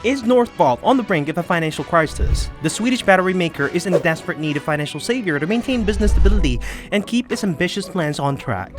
Is Northvolt on the brink of a financial crisis? The Swedish battery maker is in desperate need of financial savior to maintain business stability and keep its ambitious plans on track.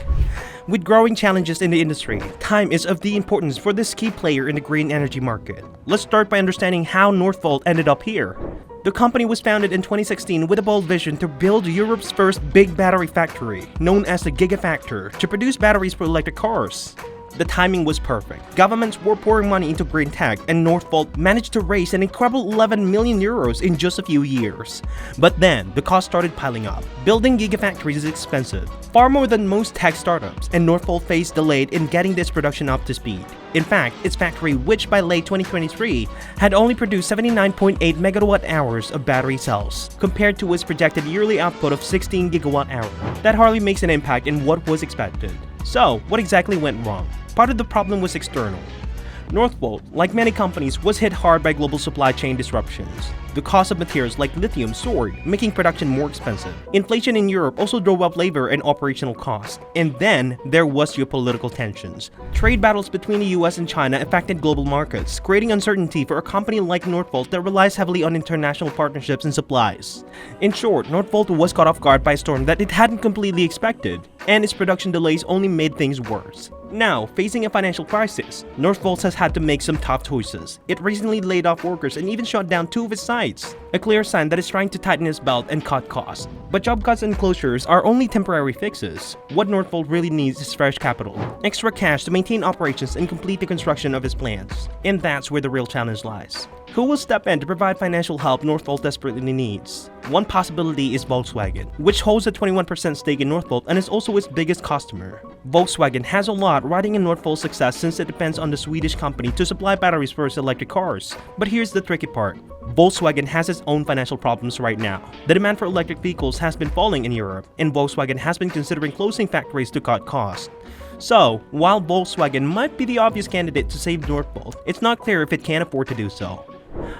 With growing challenges in the industry, time is of the importance for this key player in the green energy market. Let's start by understanding how Northvolt ended up here. The company was founded in 2016 with a bold vision to build Europe's first big battery factory, known as the Gigafactor, to produce batteries for electric cars. The timing was perfect. Governments were pouring money into green tech, and Northvolt managed to raise an incredible 11 million euros in just a few years. But then, the cost started piling up. Building gigafactories is expensive, far more than most tech startups, and Northvolt faced delayed in getting this production up to speed. In fact, its factory, which by late 2023 had only produced 79.8 megawatt hours of battery cells, compared to its projected yearly output of 16 gigawatt hours. That hardly makes an impact in what was expected. So, what exactly went wrong? Part of the problem was external. Northvolt, like many companies, was hit hard by global supply chain disruptions. The cost of materials like lithium soared, making production more expensive. Inflation in Europe also drove up labor and operational costs. And then, there was geopolitical tensions. Trade battles between the US and China affected global markets, creating uncertainty for a company like Northvolt that relies heavily on international partnerships and supplies. In short, Northvolt was caught off guard by a storm that it hadn't completely expected, and its production delays only made things worse. Now, facing a financial crisis, Northvolt has had to make some tough choices. It recently laid off workers and even shut down 2 of its sites, a clear sign that it's trying to tighten its belt and cut costs. But job cuts and closures are only temporary fixes. What Northvolt really needs is fresh capital, extra cash to maintain operations and complete the construction of its plants. And that's where the real challenge lies. Who will step in to provide financial help Northvolt desperately needs? One possibility is Volkswagen, which holds a 21% stake in Northvolt and is also its biggest customer. Volkswagen has a lot riding in Northvolt's success since it depends on the Swedish company to supply batteries for its electric cars. But here's the tricky part. Volkswagen has its own financial problems right now. The demand for electric vehicles has been falling in Europe, and Volkswagen has been considering closing factories to cut costs. So, while Volkswagen might be the obvious candidate to save Northvolt, it's not clear if it can afford to do so.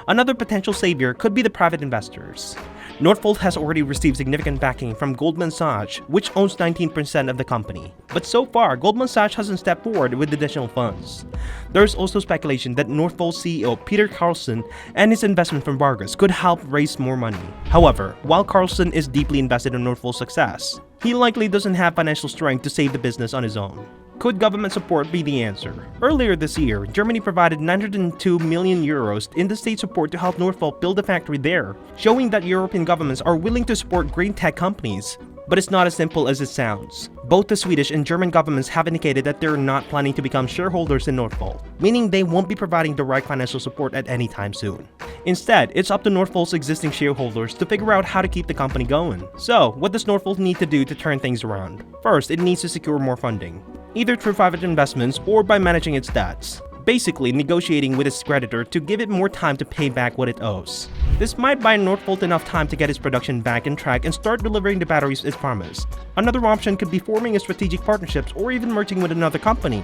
Another potential savior could be the private investors. Northvolt has already received significant backing from Goldman Sachs, which owns 19% of the company. But so far, Goldman Sachs hasn't stepped forward with additional funds. There's also speculation that Northvolt CEO Peter Carlson and his investment from Vargas could help raise more money. However, while Carlson is deeply invested in Northvolt's success, he likely doesn't have financial strength to save the business on his own. Could government support be the answer? Earlier this year, Germany provided 902 million euros in the state support to help Northvolt build a factory there, showing that European governments are willing to support green tech companies. But it's not as simple as it sounds. Both the Swedish and German governments have indicated that they're not planning to become shareholders in Northvolt, meaning they won't be providing direct financial support at any time soon. Instead, it's up to Northvolt's existing shareholders to figure out how to keep the company going. So, what does Northvolt need to do to turn things around? First, it needs to secure more funding, either through private investments or by managing its debts. Basically, negotiating with its creditor to give it more time to pay back what it owes. This might buy Northvolt enough time to get its production back on track and start delivering the batteries as promised. Another option could be forming a strategic partnerships or even merging with another company.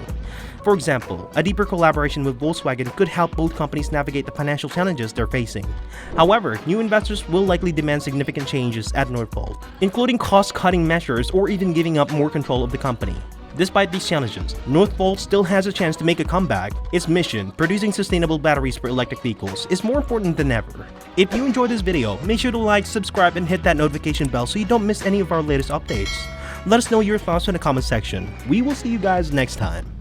For example, a deeper collaboration with Volkswagen could help both companies navigate the financial challenges they're facing. However, new investors will likely demand significant changes at Northvolt, including cost-cutting measures or even giving up more control of the company. Despite these challenges, Northvolt still has a chance to make a comeback. Its mission, producing sustainable batteries for electric vehicles, is more important than ever. If you enjoyed this video, make sure to like, subscribe, and hit that notification bell so you don't miss any of our latest updates. Let us know your thoughts in the comment section. We will see you guys next time.